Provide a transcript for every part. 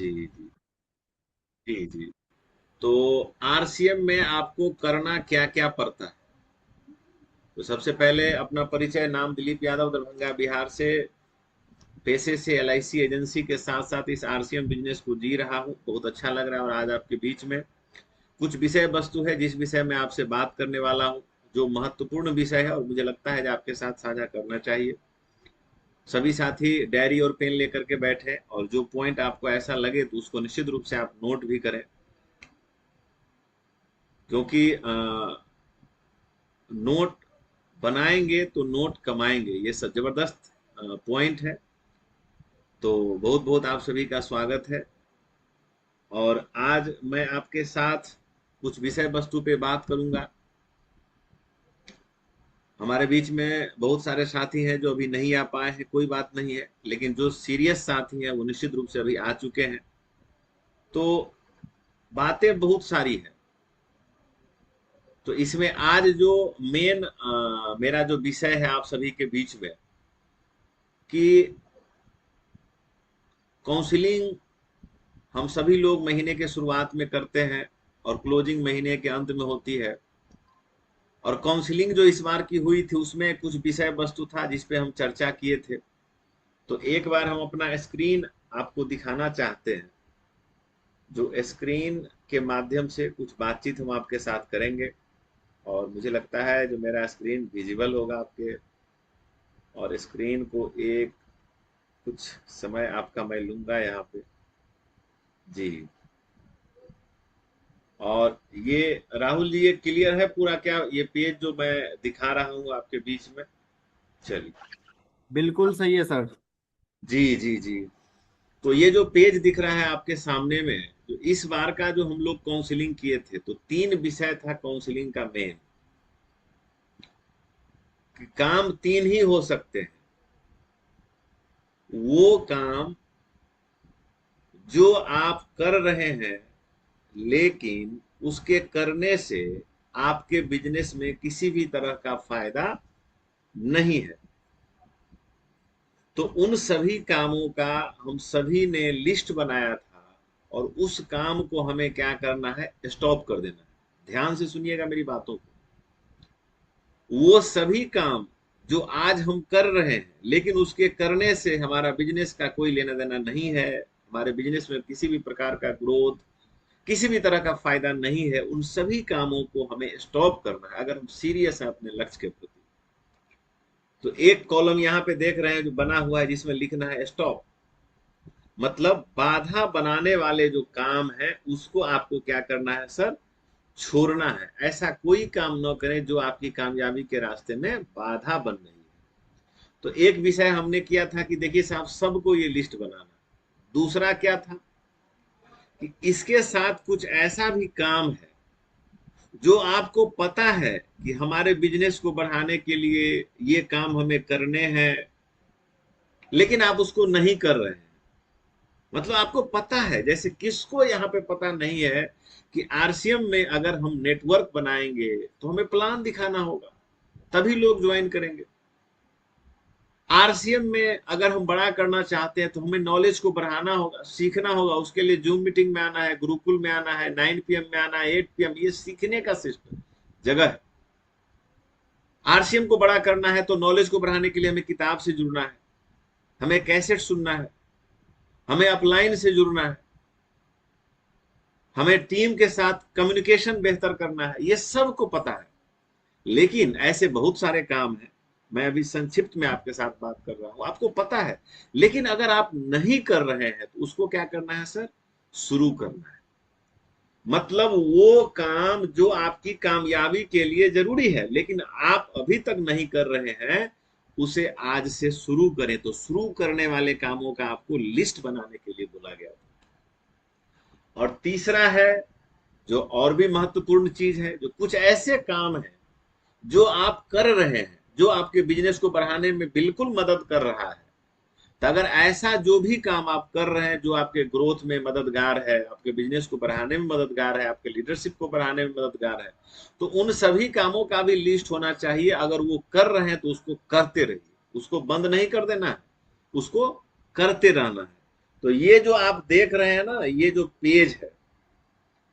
जी जी जी जी। तो आरसीएम में आपको करना क्या क्या पड़ता है? तो सबसे पहले अपना परिचय। नाम दिलीप यादव, दरभंगा बिहार से। पेशे से एलआईसी एजेंसी के साथ साथ इस आरसीएम बिजनेस को जी रहा हूँ। बहुत अच्छा लग रहा है। और आज आपके बीच में कुछ विषय वस्तु है जिस विषय में आपसे बात करने वाला हूँ, जो महत्वपूर्ण विषय है और मुझे लगता है कि आपके साथ साझा करना चाहिए। सभी साथी डायरी और पेन लेकर के बैठे, और जो पॉइंट आपको ऐसा लगे तो उसको निश्चित रूप से आप नोट भी करें, क्योंकि नोट बनाएंगे तो नोट कमाएंगे। ये सब जबरदस्त पॉइंट है। तो बहुत बहुत आप सभी का स्वागत है। और आज मैं आपके साथ कुछ विषय वस्तु पे बात करूंगा। हमारे बीच में बहुत सारे साथी हैं जो अभी नहीं आ पाए हैं, कोई बात नहीं है, लेकिन जो सीरियस साथी हैं वो निश्चित रूप से अभी आ चुके हैं। तो बातें बहुत सारी हैं। तो इसमें आज जो मेन मेरा जो विषय है आप सभी के बीच में, कि काउंसलिंग हम सभी लोग महीने के शुरुआत में करते हैं और क्लोजिंग महीने के अंत में होती है। और काउंसलिंग जो इस बार की हुई थी उसमें कुछ विषय वस्तु था जिस पे हम चर्चा किए थे। तो एक बार हम अपना स्क्रीन आपको दिखाना चाहते हैं, जो स्क्रीन के माध्यम से कुछ बातचीत हम आपके साथ करेंगे। और मुझे लगता है जो मेरा स्क्रीन विजिबल होगा आपके, और स्क्रीन को एक कुछ समय आपका मैं लूंगा यहाँ पे। जी। और ये राहुल जी, ये क्लियर है पूरा क्या, ये पेज जो मैं दिखा रहा हूँ आपके बीच में? चलिए। बिल्कुल सही है सर। जी जी जी। तो ये जो पेज दिख रहा है आपके सामने में, जो इस बार का जो हम लोग काउंसलिंग किए थे, तो तीन विषय था काउंसलिंग का मेन। कि काम तीन ही हो सकते हैं। वो काम जो आप कर रहे हैं, लेकिन उसके करने से आपके बिजनेस में किसी भी तरह का फायदा नहीं है। तो उन सभी कामों का हम सभी ने लिस्ट बनाया था, और उस काम को हमें क्या करना है, स्टॉप कर देना है। ध्यान से सुनिएगा मेरी बातों को। वो सभी काम जो आज हम कर रहे हैं, लेकिन उसके करने से हमारा बिजनेस का कोई लेना देना नहीं है, हमारे बिजनेस में किसी भी प्रकार का ग्रोथ, किसी भी तरह का फायदा नहीं है, उन सभी कामों को हमें स्टॉप करना है अगर हम सीरियस हैं अपने लक्ष्य के प्रति। तो एक कॉलम यहाँ पे देख रहे हैं जो बना हुआ है जिसमें लिखना है स्टॉप। मतलब बाधा बनाने वाले जो काम है उसको आपको क्या करना है सर, छोड़ना है। ऐसा कोई काम न करें जो आपकी कामयाबी के रास्ते में बाधा बन रही है। तो एक विषय हमने किया था कि देखिए साहब, सबको ये लिस्ट बनाना। दूसरा क्या था कि इसके साथ कुछ ऐसा भी काम है जो आपको पता है कि हमारे बिजनेस को बढ़ाने के लिए ये काम हमें करने हैं, लेकिन आप उसको नहीं कर रहे हैं। मतलब आपको पता है, जैसे किसको यहाँ पे पता नहीं है कि आरसीएम में अगर हम नेटवर्क बनाएंगे तो हमें प्लान दिखाना होगा, तभी लोग ज्वाइन करेंगे। आरसीएम में अगर हम बड़ा करना चाहते हैं तो हमें नॉलेज को बढ़ाना होगा, सीखना होगा। उसके लिए जूम मीटिंग में आना है, गुरुकुल में आना है, 9 PM में आना है, 8 PM, ये सीखने का सिस्टम जगह है। आरसीएम को बड़ा करना है तो नॉलेज को बढ़ाने के लिए हमें किताब से जुड़ना है, हमें कैसेट सुनना है, हमें अपलाइन से जुड़ना है, हमें टीम के साथ कम्युनिकेशन बेहतर करना है। ये सबको पता है। लेकिन ऐसे बहुत सारे काम हैं, मैं अभी संक्षिप्त में आपके साथ बात कर रहा हूं, आपको पता है। लेकिन अगर आप नहीं कर रहे हैं तो उसको क्या करना है सर, शुरू करना है। मतलब वो काम जो आपकी कामयाबी के लिए जरूरी है लेकिन आप अभी तक नहीं कर रहे हैं, उसे आज से शुरू करें। तो शुरू करने वाले कामों का आपको लिस्ट बनाने के लिए बोला गया। और तीसरा है, जो और भी महत्वपूर्ण चीज है, जो कुछ ऐसे काम है जो आप कर रहे हैं, जो आपके बिजनेस को बढ़ाने में बिल्कुल मदद कर रहा है। तो अगर ऐसा जो भी काम आप कर रहे हैं जो आपके ग्रोथ में मददगार है, आपके बिजनेस को बढ़ाने में मददगार है, आपके लीडरशिप को बढ़ाने में मददगार है, तो उन सभी कामों का भी लिस्ट होना चाहिए। अगर वो कर रहे हैं तो उसको करते रहिए, उसको बंद नहीं कर देना है, उसको करते रहना है। तो ये जो आप देख रहे हैं ना, ये जो पेज है,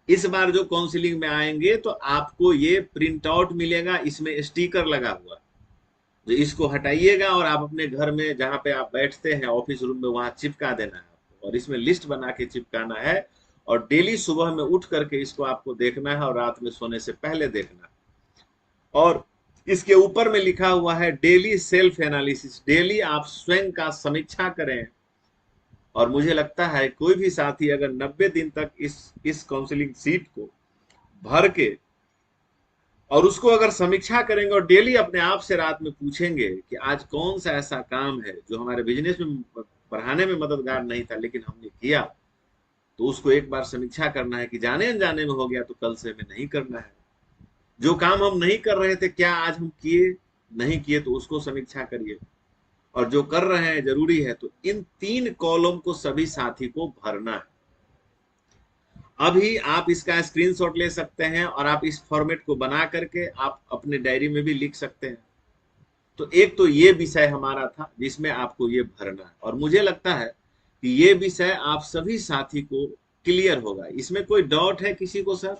इस बार जो काउंसलिंग में आएंगे तो आपको ये प्रिंट आउट मिलेगा, इसमें स्टिकर लगा हुआ, तो इसको हटाइएगा और आप अपने घर में जहां पे आप बैठते हैं ऑफिस रूम में वहां चिपका देना है आपको, और इसमें लिस्ट बना के चिपकाना है, और डेली सुबह में उठ करके इसको आपको देखना है और रात में सोने से पहले देखना है। और इसके ऊपर में लिखा हुआ है डेली सेल्फ एनालिसिस, डेली आप स्वयं का समीक्षा करें। और मुझे लगता है कोई भी साथी अगर 90 दिन तक इस काउंसलिंग सीट को भर के और उसको अगर समीक्षा करेंगे और डेली अपने आप से रात में पूछेंगे कि आज कौन सा ऐसा काम है जो हमारे बिजनेस में बढ़ाने में मददगार नहीं था लेकिन हमने किया, तो उसको एक बार समीक्षा करना है कि जाने अनजाने में हो गया तो कल से हमें नहीं करना है। जो काम हम नहीं कर रहे थे क्या आज हम किए, नहीं किए, तो उसको समीक्षा करिए। और जो कर रहे हैं जरूरी है, तो इन 3 कॉलम को सभी साथी को भरना है। अभी आप इसका स्क्रीनशॉट ले सकते हैं और आप इस फॉर्मेट को बना करके आप अपने डायरी में भी लिख सकते हैं। तो एक तो ये विषय हमारा था जिसमें आपको ये भरना है, और मुझे लगता है कि ये विषय आप सभी साथी को क्लियर होगा। इसमें कोई डाउट है किसी को सर,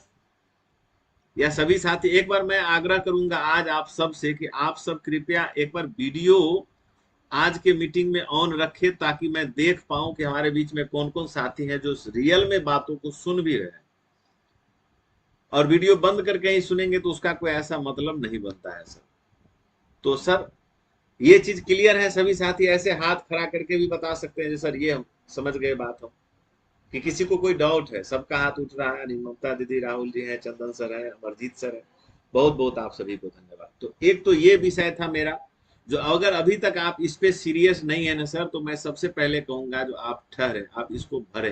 या सभी साथी? एक बार मैं आग्रह करूंगा आज आप सब से कि आप सब कृपया एक बार वीडियो आज के मीटिंग में ऑन रखे, ताकि मैं देख पाऊं कि हमारे बीच में कौन कौन साथी हैं जो रियल में बातों को सुन भी रहे हैं। और वीडियो बंद करके ही सुनेंगे तो उसका कोई ऐसा मतलब नहीं बनता है सर। तो सर ये चीज क्लियर है? सभी साथी ऐसे हाथ खड़ा करके भी बता सकते हैं सर ये हम समझ गए बात हम, कि किसी को कोई डाउट है? सबका हाथ उठ रहा है। ममता दीदी, राहुल जी है, चंदन सर है, अमरजीत सर है। बहुत बहुत आप सभी को धन्यवाद। तो एक तो ये विषय था मेरा, जो अगर अभी तक आप इस पे सीरियस नहीं है ना सर, तो मैं सबसे पहले कहूंगा जो आप ठहरे, आप इसको भरे,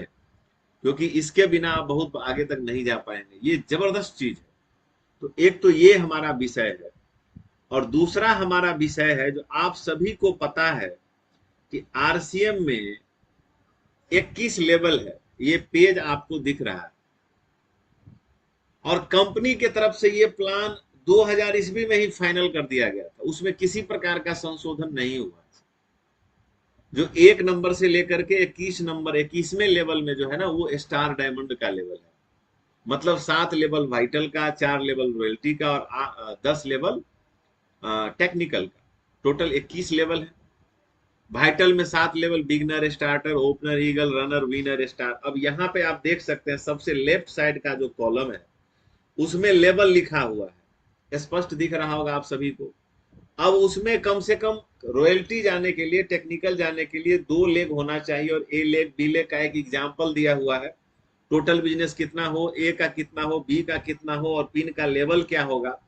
क्योंकि इसके बिना आप बहुत आगे तक नहीं जा पाएंगे। ये जबरदस्त चीज है। तो एक तो ये हमारा विषय है, और दूसरा हमारा विषय है जो आप सभी को पता है कि आरसीएम में 21 लेवल है। ये पेज आपको दिख रहा है, और कंपनी के तरफ से ये प्लान 2000 ईस्वी में ही फाइनल कर दिया गया था, उसमें किसी प्रकार का संशोधन नहीं हुआ। जो 1 नंबर से लेकर के 21 नंबर 21वें लेवल में जो है ना, वो स्टार डायमंड का लेवल है। मतलब 7 लेवल वाइटल का, 4 लेवल रॉयल्टी का, और 10 लेवल टेक्निकल का। टोटल 21 लेवल है। वाइटल में 7 level, beginner, starter, opener, eagle, runner, winner, star. अब यहाँ पे आप देख सकते हैं सबसे लेफ्ट साइड का जो कॉलम है उसमें लेवल लिखा हुआ है, स्पष्ट दिख रहा होगा आप सभी को। अब उसमें कम से कम रॉयल्टी जाने के लिए, टेक्निकल जाने के लिए 2 लेग होना चाहिए, और ए लेग बी लेग का एक एग्जाम्पल दिया हुआ है। टोटल बिजनेस कितना हो, ए का कितना हो, बी का कितना हो, और पिन का लेवल क्या होगा।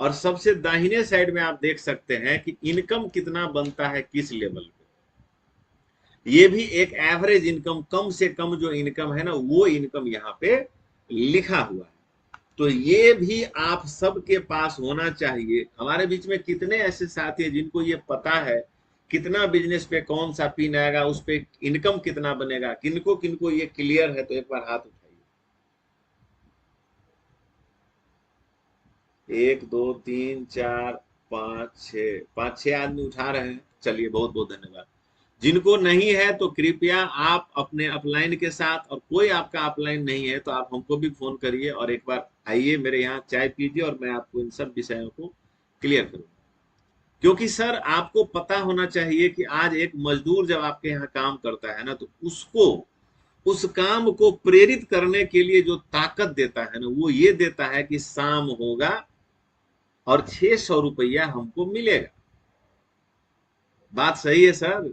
और सबसे दाहिने साइड में आप देख सकते हैं कि इनकम कितना बनता है किस लेवल पे। ये भी एक एवरेज इनकम, कम से कम जो इनकम है ना, वो इनकम यहाँ पे लिखा हुआ है। तो ये भी आप सबके पास होना चाहिए। हमारे बीच में कितने ऐसे साथी हैं जिनको ये पता है कितना बिजनेस पे कौन सा पिन आएगा, उस पे इनकम कितना बनेगा? किनको किनको ये क्लियर है? तो एक बार हाथ उठाइए। 1 2 3 4 5 6 आदमी उठा रहे हैं। चलिए, बहुत बहुत धन्यवाद। जिनको नहीं है तो कृपया आप अपने अपलाइन के साथ, और कोई आपका अपलाइन नहीं है तो आप हमको भी फोन करिए और एक बार आइए मेरे यहाँ, चाय पीजिए, और मैं आपको इन सब विषयों को क्लियर करूंगा। क्योंकि सर आपको पता होना चाहिए कि आज एक मजदूर जब आपके यहाँ काम करता है ना, तो उसको उस काम को प्रेरित करने के लिए जो ताकत देता है ना, वो ये देता है कि शाम होगा और 600 रुपया हमको मिलेगा। बात सही है सर?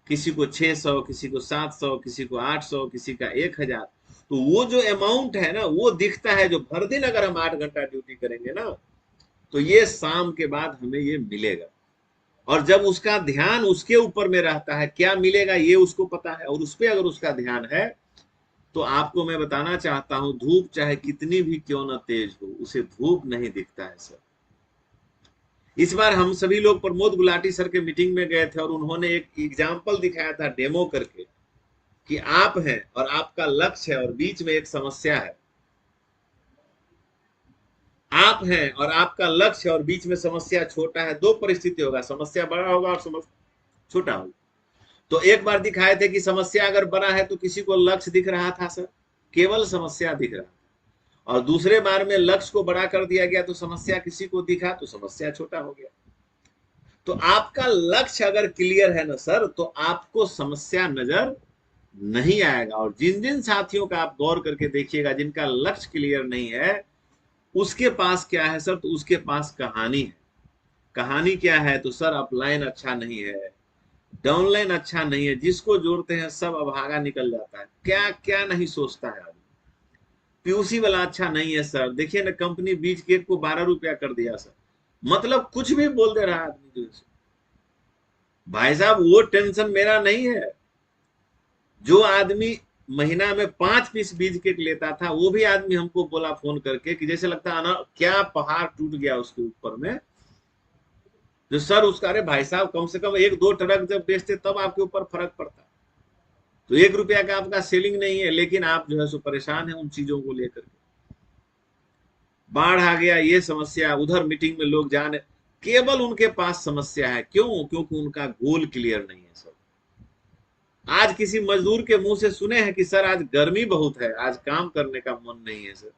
किसी को 600, किसी को 700, किसी को 800, किसी का 1000। तो वो जो अमाउंट है ना, वो दिखता है। जो भर दिन अगर हम 8 घंटा ड्यूटी करेंगे ना, तो ये शाम के बाद हमें ये मिलेगा। और जब उसका ध्यान उसके ऊपर में रहता है, क्या मिलेगा ये उसको पता है, और उस पर अगर उसका ध्यान है, तो आपको मैं बताना चाहता हूं, धूप चाहे कितनी भी क्यों ना तेज हो, उसे धूप नहीं दिखता है सर। इस बार हम सभी लोग प्रमोद गुलाटी सर के मीटिंग में गए थे, और उन्होंने एक एग्जाम्पल दिखाया था डेमो करके, कि आप हैं और आपका लक्ष्य है और बीच में एक समस्या है। आप हैं और आपका लक्ष्य और बीच में समस्या छोटा है। 2 परिस्थिति होगा, समस्या बड़ा होगा और समस्या छोटा होगा। तो एक बार दिखाए थे कि समस्या अगर बना है तो किसी को लक्ष्य दिख रहा था सर, केवल समस्या दिख रहा था। और दूसरे बार में लक्ष्य को बड़ा कर दिया गया तो समस्या किसी को दिखा तो समस्या छोटा हो गया। तो आपका लक्ष्य अगर क्लियर है ना सर, तो आपको समस्या नजर नहीं आएगा। और जिन जिन साथियों का आप गौर करके देखिएगा जिनका लक्ष्य क्लियर नहीं है, उसके पास क्या है सर, तो उसके पास कहानी है। कहानी क्या है, तो सर अपलाइन अच्छा नहीं है, डाउनलाइन अच्छा नहीं है, जिसको जोड़ते हैं सब अभागा निकल जाता है। क्या क्या नहीं सोचता है आदमी। पीयूसी वाला अच्छा नहीं है सर, देखिए ना कंपनी बीज केक को 12 रुपया कर दिया सर, मतलब कुछ भी बोल दे रहा है आदमी। जो भाई साहब वो टेंशन मेरा नहीं है। जो आदमी महीना में 5 पीस बीज केक लेता था, वो भी आदमी हमको बोला फोन करके कि जैसे लगता है ना क्या पहाड़ टूट गया उसके ऊपर में। जो सर उसका, अरे भाई साहब कम से कम 1-2 ट्रक जब बेचते तब आपके ऊपर फर्क पड़ता। तो 1 रुपया का आपका सेलिंग नहीं है, लेकिन आप जो है सो परेशान है उन चीजों को लेकर। बाढ़ आ गया, ये समस्या, उधर मीटिंग में लोग जाने, केवल उनके पास समस्या है। क्यों? क्योंकि उनका गोल क्लियर नहीं है सर। आज किसी मजदूर के मुंह से सुने हैं कि सर आज गर्मी बहुत है, आज काम करने का मन नहीं है सर,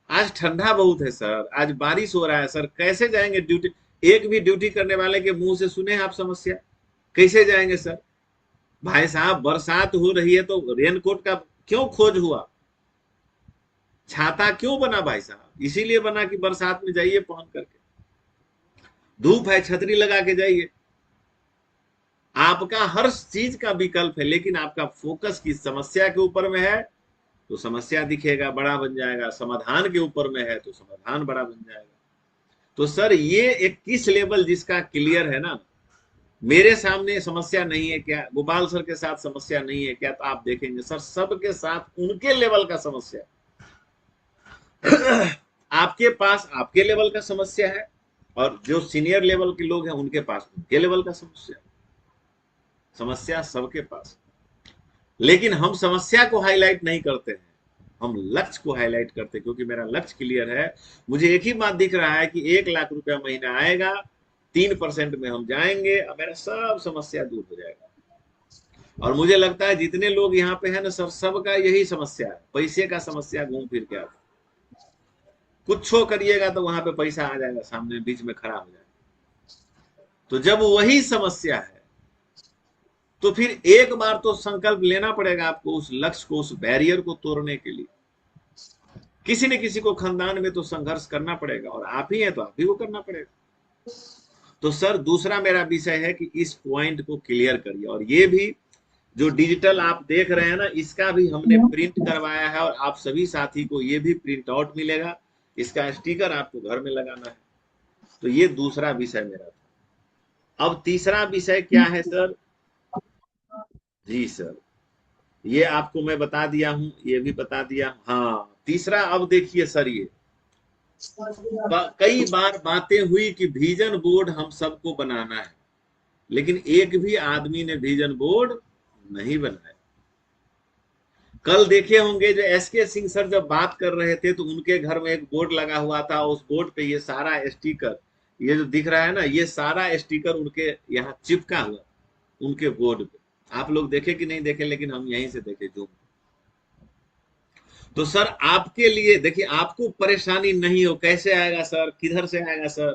आज ठंडा बहुत है सर, आज बारिश हो रहा है सर, कैसे जाएंगे ड्यूटी? एक भी ड्यूटी करने वाले के मुंह से सुने हैं आप समस्या? कैसे जाएंगे सर? भाई साहब बरसात हो रही है तो रेनकोट का क्यों खोज हुआ? छाता क्यों बना भाई साहब? इसीलिए बना कि बरसात में जाइए पहन करके, धूप है छतरी लगा के जाइए। आपका हर चीज का विकल्प है, लेकिन आपका फोकस किस समस्या के ऊपर में है तो समस्या दिखेगा, बड़ा बन जाएगा। समाधान के ऊपर में है तो समाधान बड़ा बन जाएगा। तो सर ये एक किस लेवल जिसका क्लियर है ना, मेरे सामने समस्या नहीं है क्या, गोपाल सर के साथ समस्या नहीं है क्या, तो आप देखेंगे सर सबके साथ उनके लेवल का समस्या। आपके पास आपके लेवल का समस्या है, और जो सीनियर लेवल के लोग हैं उनके पास उनके लेवल का समस्या। समस्या सबके पास, लेकिन हम समस्या को हाईलाइट नहीं करते हैं, हम लक्ष्य को हाईलाइट करते हैं। क्योंकि मेरा लक्ष्य क्लियर है, मुझे एक ही बात दिख रहा है कि 1 लाख रुपया महीना आएगा, 3% में हम जाएंगे और मेरा सब समस्या दूर हो जाएगा। और मुझे लगता है जितने लोग यहाँ पे हैं ना सर, सबका यही समस्या है, पैसे का समस्या घूम फिर के आता। कुछ करिएगा तो वहां पे पैसा आ जाएगा सामने, बीच में खड़ा हो जाएगा। तो जब वही समस्या है तो फिर एक बार तो संकल्प लेना पड़ेगा आपको उस लक्ष्य को, उस बैरियर को तोड़ने के लिए। किसी न किसी को खानदान में तो संघर्ष करना पड़ेगा, और आप ही हैं तो आप ही को करना पड़ेगा। तो सर दूसरा मेरा विषय है कि इस पॉइंट को क्लियर करिए। और ये भी जो डिजिटल आप देख रहे हैं ना, इसका भी हमने प्रिंट करवाया है, और आप सभी साथी को ये भी प्रिंट आउट मिलेगा, इसका स्टिकर आपको घर में लगाना है। तो ये दूसरा विषय मेरा था। अब तीसरा विषय क्या है सर? जी सर, ये आपको मैं बता दिया हूं, ये भी बता दिया। हाँ तीसरा, अब देखिए सर, ये कई बार बातें हुई कि विजन बोर्ड हम सबको बनाना है, लेकिन एक भी आदमी ने विजन बोर्ड नहीं बनाया। कल देखे होंगे जो एसके सिंह सर जब बात कर रहे थे तो उनके घर में एक बोर्ड लगा हुआ था, उस बोर्ड पे ये सारा स्टिकर, ये जो दिख रहा है ना, ये सारा स्टिकर उनके यहाँ चिपका हुआ उनके बोर्ड पे। आप लोग देखे कि नहीं देखे, लेकिन हम यहीं से देखे जूम। तो सर आपके लिए देखिए, आपको परेशानी नहीं हो कैसे आएगा सर, किधर से आएगा सर,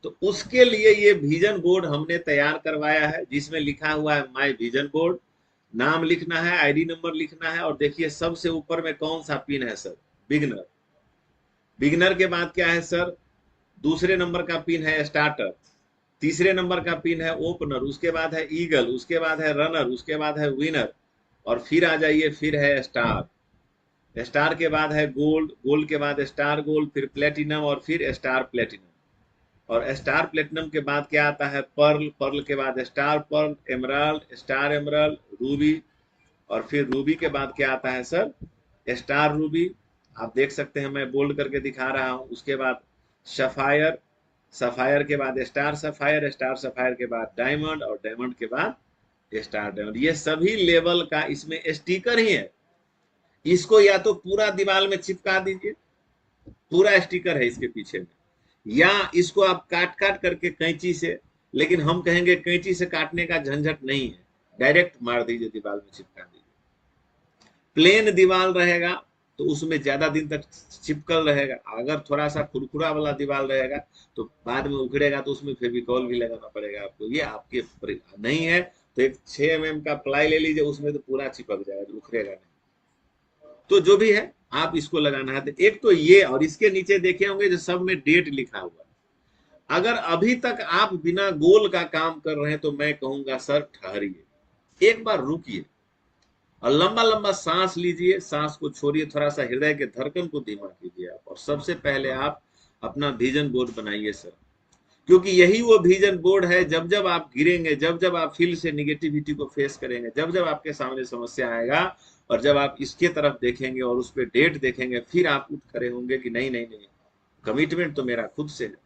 तो उसके लिए ये विजन बोर्ड हमने तैयार करवाया है, जिसमें लिखा हुआ है माय विजन बोर्ड। नाम लिखना है, आईडी नंबर लिखना है, और देखिए सबसे ऊपर में कौन सा पिन है सर, बिगनर। बिगनर के बाद क्या है सर, दूसरे नंबर का पिन है स्टार्टर, तीसरे नंबर का पिन है ओपनर, उसके बाद है ईगल, उसके बाद है रनर, उसके बाद है विनर, और फिर आ जाइए फिर है स्टार। स्टार के बाद है गोल्ड, गोल्ड के बाद स्टार गोल्ड, फिर प्लेटिनम, और फिर स्टार प्लेटिनम। और स्टार प्लेटिनम के बाद क्या आता है, पर्ल, पर्ल के बाद star pearl, emerald, star emerald, ruby, और फिर रूबी के बाद क्या आता है सर, स्टार रूबी। आप देख सकते हैं मैं बोल्ड करके दिखा रहा हूं। उसके बाद सफायर, सफायर के बाद स्टार सफायर, स्टार सफायर के बाद डायमंड, और डायमंड के बाद स्टार डायमंड। ये सभी लेवल का इसमें स्टिकर ही है। इसको या तो पूरा दीवार में चिपका दीजिए, पूरा स्टिकर है इसके पीछे में, या इसको आप काट काट करके कैंची से लेकिन हम कहेंगे कैंची से काटने का झंझट नहीं है, डायरेक्ट मार दीजिए, दीवार में चिपका दीजिए। प्लेन दीवार रहेगा तो उसमें ज्यादा दिन तक चिपकल रहेगा। अगर थोड़ा सा खुरखुरा वाला दीवार रहेगा तो बाद में उखड़ेगा, तो उसमें फेविकॉल भी लगाना पड़ेगा आपको। ये आपके नहीं है तो एक 6 mm का प्लाई ले लीजिए, उसमें तो पूरा चिपक जाएगा, तो उखड़ेगा नहीं। तो जो भी है आप इसको लगाना है। तो एक तो ये, और इसके नीचे देखे होंगे जो सब में डेट लिखा हुआ है। अगर अभी तक आप बिना गोल का काम कर रहे हैं तो मैं कहूंगा सर ठहरिए, एक बार रुकिए और लंबा लंबा सांस लीजिए, सांस को छोड़िए, थोड़ा सा हृदय के धड़कन को धीमा कीजिए आप, और सबसे पहले आप अपना विजन बोर्ड बनाइए सर। क्योंकि यही वो विजन बोर्ड है, जब जब आप गिरेंगे, जब जब आप फील्ड से निगेटिविटी को फेस करेंगे, जब जब आपके सामने समस्या आएगा और जब आप इसके तरफ देखेंगे और उस पर डेट देखेंगे, फिर आप उठ खड़े होंगे कि नहीं नहीं नहीं, कमिटमेंट तो मेरा खुद से है।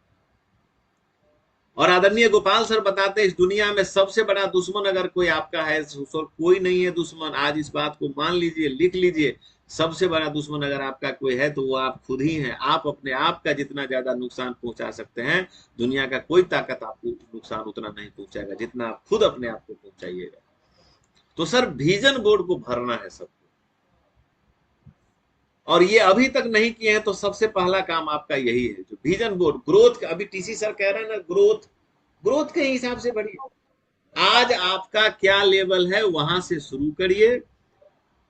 और आदरणीय गोपाल सर बताते हैं, इस दुनिया में सबसे बड़ा दुश्मन अगर कोई आपका है तो कोई नहीं है दुश्मन। आज इस बात को मान लीजिए, लिख लीजिए, सबसे बड़ा दुश्मन अगर आपका कोई है तो वो आप खुद ही हैं। आप अपने आप का जितना ज्यादा नुकसान पहुंचा सकते हैं, दुनिया का कोई ताकत आपको नुकसान उतना नहीं पहुंचाएगा जितना आप खुद अपने आप को पहुंचाइएगा। तो सर विजन बोर्ड को भरना है सबको, और ये अभी तक नहीं किए हैं तो सबसे पहला काम आपका यही है, जो विजन बोर्ड ग्रोथ। अभी टीसी सर कह रहे हैं ना, ग्रोथ, ग्रोथ के हिसाब से बढ़िए। आज आपका क्या लेवल है वहां से शुरू करिए।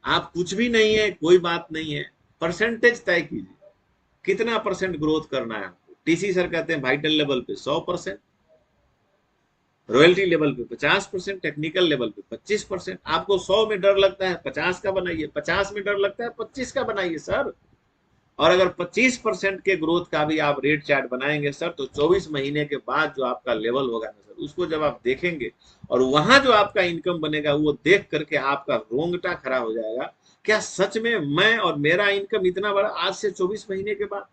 आप कुछ भी नहीं है कोई बात नहीं है, परसेंटेज तय कीजिए, कितना परसेंट ग्रोथ करना है आपको। टीसी सर कहते हैं वाइटल लेवल पे 100%, रॉयल्टी लेवल पे 50%, टेक्निकल लेवल पे 25%। आपको 100 में डर लगता है 50 का बनाइए, 50 में डर लगता है 25 का बनाइए सर। और अगर 25% के ग्रोथ का भी आप रेट चार्ट बनाएंगे सर, तो 24 महीने के बाद जो आपका लेवल होगा ना सर, उसको जब आप देखेंगे और वहां जो आपका इनकम बनेगा, वो देख करके आपका रोंगटा खड़ा हो जाएगा। क्या सच में मैं और मेरा इनकम इतना बड़ा आज से 24 महीने के बाद,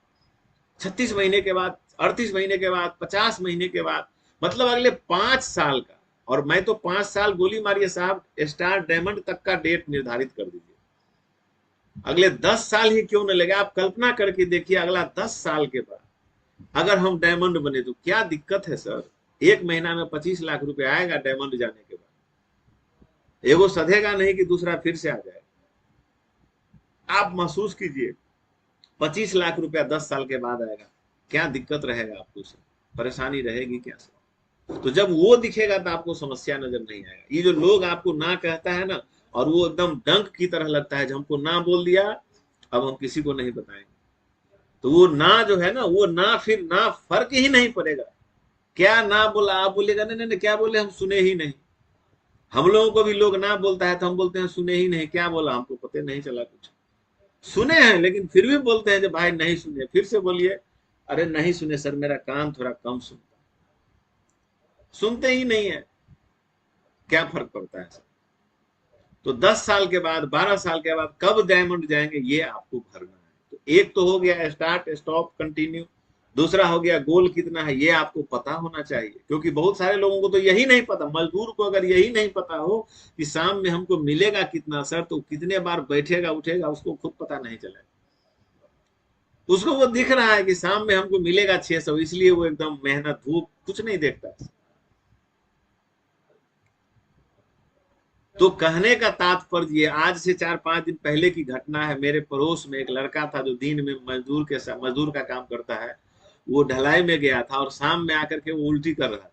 36 महीने के बाद, 38 महीने के बाद, 50 महीने के बाद, मतलब अगले 5 साल का। और मैं तो 5 साल गोली मारिए साहब, स्टार डायमंड तक का डेट निर्धारित कर दीजिए। अगले 10 साल ही क्यों न लगे, आप कल्पना करके देखिए, अगला 10 साल के बाद अगर हम डायमंड बने तो क्या दिक्कत है सर। एक महीना में 25 लाख रुपए आएगा डायमंड जाने के बाद, एगो सधेगा नहीं कि दूसरा फिर से आ जाए। आप महसूस कीजिए, 25 लाख रुपया 10 साल के बाद आएगा, क्या दिक्कत रहेगा आपको सर, परेशानी रहेगी क्या सर। तो जब वो दिखेगा तो आपको समस्या नजर नहीं आएगा। ये जो लोग आपको ना कहता है ना, और वो एकदम डंक की तरह लगता है, जब हमको ना बोल दिया अब हम किसी को नहीं बताएंगे, तो वो ना जो है ना, वो ना फिर ना फर्क ही नहीं पड़ेगा। क्या ना बोला, आप बोलेगा नहीं नहीं नहीं, क्या बोले हम सुने ही नहीं। हम लोगों को भी लोग ना बोलता है तो हम बोलते हैं सुने ही नहीं, क्या बोला हमको पता नहीं चला कुछ। सुने हैं लेकिन फिर भी बोलते हैं जब भाई नहीं सुने, फिर से बोलिए, अरे नहीं सुने सर, मेरा कान थोड़ा कम सुनता। सुनते ही नहीं है, क्या फर्क पड़ता है सर। तो 10 साल के बाद, 12 साल के बाद कब डायमंड जाएंगे, ये आपको भरना है। तो एक तो हो गया स्टार्ट स्टॉप कंटिन्यू, दूसरा हो गया गोल कितना है, ये आपको पता होना चाहिए। क्योंकि बहुत सारे लोगों को तो यही नहीं पता, मजदूर को अगर यही नहीं पता हो कि शाम में हमको मिलेगा कितना सर, तो कितने बार बैठेगा उठेगा उसको खुद पता नहीं चलेगा। उसको वो दिख रहा है कि शाम में हमको मिलेगा 600, इसलिए वो एकदम मेहनत धूप कुछ नहीं देखता है। तो कहने का तात्पर्य ये, आज से 4-5 दिन पहले की घटना है। मेरे पड़ोस में एक लड़का था जो दिन में मजदूर के साथ, मजदूर का काम करता है, वो ढलाई में गया था और शाम में आकर के वो उल्टी कर रहा था।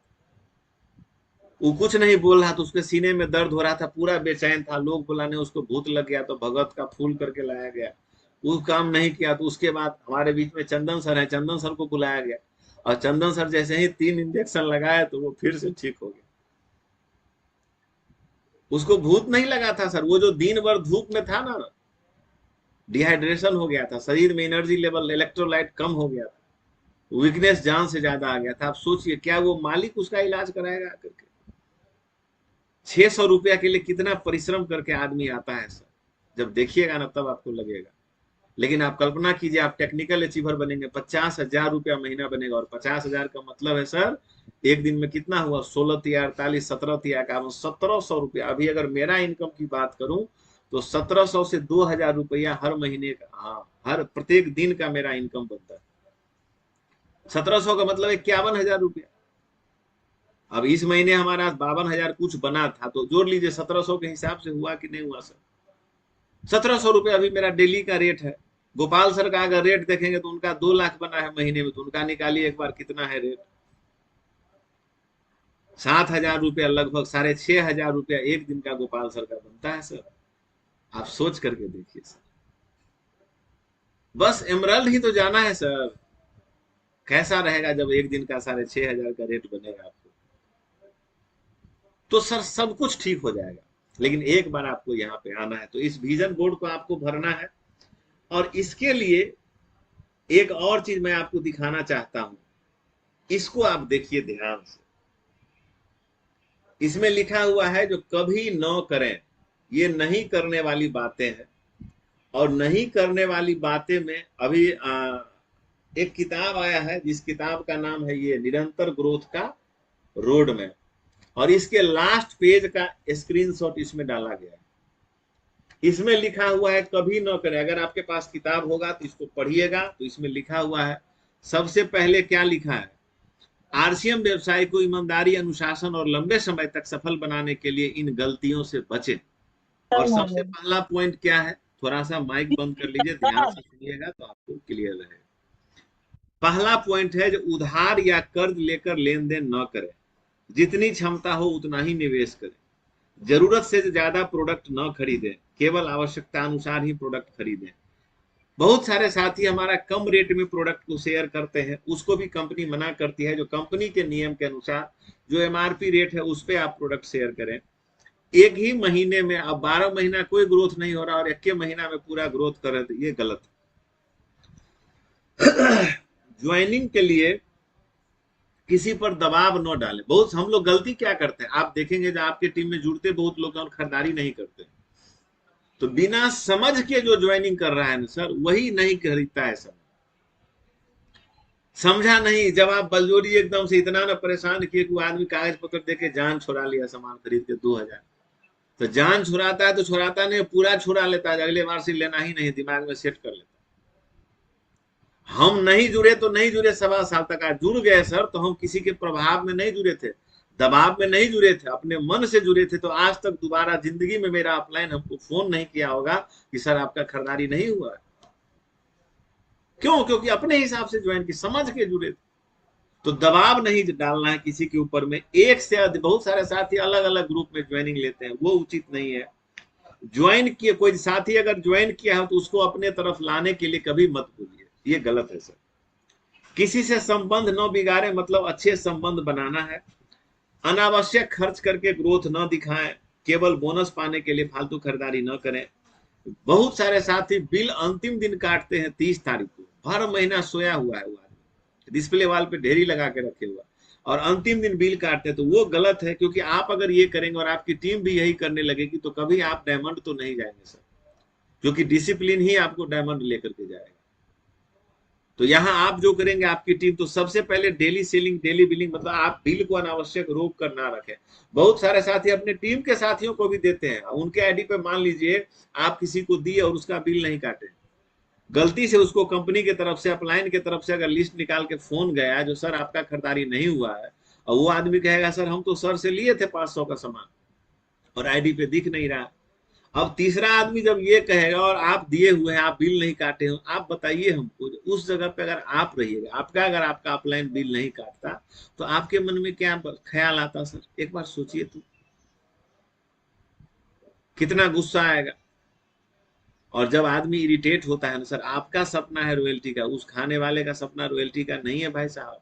वो कुछ नहीं बोल रहा था, उसके सीने में दर्द हो रहा था, पूरा बेचैन था। लोग बुलाने उसको भूत लग गया तो भगत का फूल करके लाया गया, वो काम नहीं किया। तो उसके बाद हमारे बीच में चंदन सर है, चंदन सर को बुलाया गया, और चंदन सर जैसे ही 3 इंजेक्शन लगाया तो वो फिर से ठीक हो गया। उसको भूत नहीं लगा था सर, वो जो दिन भर धूप में था ना, डिहाइड्रेशन हो गया था, शरीर में एनर्जी लेवल, इलेक्ट्रोलाइट कम हो गया था, वीकनेस जान से ज्यादा आ गया था। आप सोचिए, क्या वो मालिक उसका इलाज कराएगा करके। 600 रुपया के लिए कितना परिश्रम करके आदमी आता है सर, जब देखिएगा ना तब आपको लगेगा। लेकिन आप कल्पना कीजिए, आप टेक्निकल अचीवर बनेंगे, 50,000 रुपया महीना बनेगा, और 50,000 का मतलब है सर एक दिन में कितना हुआ, 16 तिया 48, 17 तिया का 1700 रुपया। अभी अगर मेरा इनकम की बात करूं तो 1700 से 2,000 रुपया हर महीने का, हाँ हर प्रत्येक दिन का मेरा इनकम बनता है। 1700 का मतलब 51,000 रुपया। अब इस महीने हमारा 52,000 कुछ बना था, तो जोड़ लीजिए 1700 के हिसाब से हुआ कि नहीं हुआ सर? 1700 रुपये अभी मेरा डेली का रेट है। गोपाल सर का अगर रेट देखेंगे तो उनका 2 लाख बना है महीने में, तो उनका निकालिए एक बार कितना है रेट। 7,000 रुपया, लगभग 6,500 रुपया एक दिन का गोपाल सर का बनता है सर। आप सोच करके देखिए सर, बस एमरल्ड ही तो जाना है सर। कैसा रहेगा जब एक दिन का 6,500 का रेट बनेगा आपको? तो सर सब कुछ ठीक हो जाएगा। लेकिन एक बार आपको यहाँ पे आना है, तो इस विजन बोर्ड को आपको भरना है। और इसके लिए एक और चीज मैं आपको दिखाना चाहता हूं, इसको आप देखिए ध्यान से। इसमें लिखा हुआ है जो कभी न करें, ये नहीं करने वाली बातें हैं। और नहीं करने वाली बातें में अभी एक किताब आया है, जिस किताब का नाम है ये निरंतर ग्रोथ का रोड मैप, और इसके लास्ट पेज का स्क्रीनशॉट इसमें डाला गया है। इसमें लिखा हुआ है कभी न करें। अगर आपके पास किताब होगा तो इसको पढ़िएगा, तो इसमें लिखा हुआ है सबसे पहले क्या लिखा है, आरसीएम व्यवसाय को ईमानदारी, अनुशासन और लंबे समय तक सफल बनाने के लिए इन गलतियों से बचें। और सबसे पहला पॉइंट क्या है, थोड़ा सा माइक बंद कर लीजिए, ध्यान से सुनिएगा तो आपको क्लियर रहेगा। पहला पॉइंट है जो उधार या कर्ज लेकर लेन देन न करें, जितनी क्षमता हो उतना ही निवेश करें, जरूरत से ज्यादा प्रोडक्ट न खरीदें, केवल आवश्यकता अनुसार ही प्रोडक्ट खरीदें। बहुत सारे साथी हमारा कम रेट में प्रोडक्ट को शेयर करते हैं, उसको भी कंपनी मना करती है। जो कंपनी के नियम के अनुसार जो एमआरपी रेट है उस पर आप प्रोडक्ट शेयर करें। एक ही महीने में अब 12 महीना कोई ग्रोथ नहीं हो रहा और एक महीना में पूरा ग्रोथ कर रहे, तो ये गलत है। ज्वाइनिंग के लिए किसी पर दबाव न डालें। बहुत हम लोग गलती क्या करते हैं, आप देखेंगे जो आपके टीम में जुड़ते बहुत लोग और खरीदारी नहीं करते, तो बिना समझ के जो ज्वाइनिंग कर रहा है ना सर, वही नहीं खरीदता है सर। समझा नहीं, जब आप बलजोरी एकदम से इतना ना परेशान किए कि वो आदमी कागज पत्र देके जान छुड़ा लिया सामान खरीद के 2,000। तो जान छुड़ाता है तो छुड़ाता नहीं, पूरा छुड़ा लेता है, अगले बार से लेना ही नहीं, दिमाग में सेट कर लेता। हम नहीं जुड़े तो नहीं जुड़े, 1.25 साल तक आज जुड़ गए सर, तो हम किसी के प्रभाव में नहीं जुड़े थे, दबाव में नहीं जुड़े थे, अपने मन से जुड़े थे। तो आज तक दोबारा जिंदगी में मेरा अपलाइन हमको फोन नहीं किया होगा कि सर आपका खरीदारी नहीं हुआ। क्यों? क्योंकि अपने हिसाब से ज्वाइन की, समझ के जुड़े थे। तो दबाव नहीं डालना है किसी के ऊपर में। एक से बहुत सारे साथी अलग अलग ग्रुप में ज्वाइनिंग लेते हैं, वो उचित नहीं है। ज्वाइन किए कोई साथी अगर ज्वाइन किया है तो उसको अपने तरफ लाने के लिए कभी मत बोलिए, ये गलत है सर। किसी से संबंध न बिगाड़े, मतलब अच्छे संबंध बनाना है। अनावश्यक खर्च करके ग्रोथ न दिखाएं, केवल बोनस पाने के लिए फालतू खरीदारी न करें। बहुत सारे साथी बिल अंतिम दिन काटते हैं 30 तारीख को, हर महीना सोया हुआ है वो आदमी, डिस्प्ले वाल पे ढेरी लगा के रखे हुआ, और अंतिम दिन बिल काटते हैं। तो वो गलत है, क्योंकि आप अगर ये करेंगे और आपकी टीम भी यही करने लगेगी तो कभी आप डायमंड तो नहीं जाएंगे सर, क्योंकि डिसिप्लिन ही आपको डायमंड लेकर के जाएगा। तो यहाँ आप जो करेंगे आपकी टीम, तो सबसे पहले डेली सेलिंग, डेली बिलिंग, मतलब आप बिल को अनावश्यक रोक कर ना रखें। बहुत सारे साथी अपने टीम के साथियों को भी देते हैं, उनके आईडी पे मान लीजिए आप किसी को दिए और उसका बिल नहीं काटे, गलती से उसको कंपनी की तरफ से, अपलाइन की तरफ से अगर लिस्ट निकाल के फोन गया जो सर आपका खरीदारी नहीं हुआ है, और वो आदमी कहेगा सर हम तो सर से लिए थे 500 का सामान और आईडी पे दिख नहीं रहा। अब तीसरा आदमी जब ये कहेगा और आप दिए हुए हैं, आप बिल नहीं काटे हो, आप बताइए हमको, उस जगह पे अगर आप रहिएगा, आपका अगर आपका अपलाइन बिल नहीं काटता तो आपके मन में क्या ख्याल आता सर? एक बार सोचिए तो, कितना गुस्सा आएगा। और जब आदमी इरिटेट होता है ना सर, आपका सपना है रॉयल्टी का, उस खाने वाले का सपना रॉयल्टी का नहीं है भाई साहब।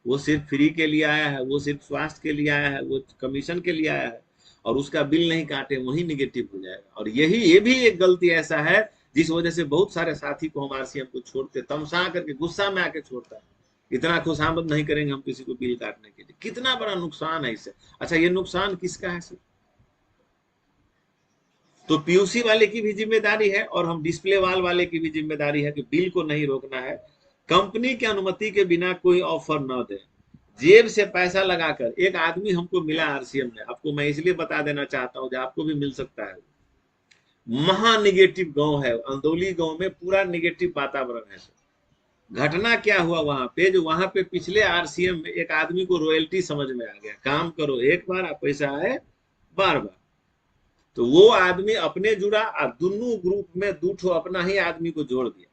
वो सिर्फ फ्री के लिए आया है, वो सिर्फ स्वास्थ्य के लिए आया है, वो कमीशन के लिए आया है, और उसका बिल नहीं काटे वही निगेटिव हो जाएगा। और ये भी एक गलती ऐसा है जिस वजह से बहुत सारे साथी को हम आरसीएम को छोड़ते, तमसा करके गुस्सा में आके छोड़ता है। इतना खुशामद नहीं करेंगे हम किसी को बिल काटने के लिए, कितना बड़ा नुकसान है इससे। अच्छा, ये नुकसान किसका है सर? तो पीयूसी वाले की भी जिम्मेदारी है और हम डिस्प्ले वाल वाले की भी जिम्मेदारी है कि बिल को नहीं रोकना है। कंपनी की अनुमति के बिना कोई ऑफर न दे, जेब से पैसा लगाकर। एक आदमी हमको मिला आरसीएम में, आपको मैं इसलिए बता देना चाहता हूँ, आपको भी मिल सकता है। महा निगेटिव गांव है, अंदौली गांव में पूरा निगेटिव वातावरण है। घटना क्या हुआ वहां पे, जो वहां पे पिछले आरसीएम में एक आदमी को रॉयल्टी समझ में आ गया, काम करो एक बार आप पैसा आए बार बार। तो वो आदमी अपने जुड़ा और दोनों ग्रुप में दूठो अपना ही आदमी को जोड़ दिया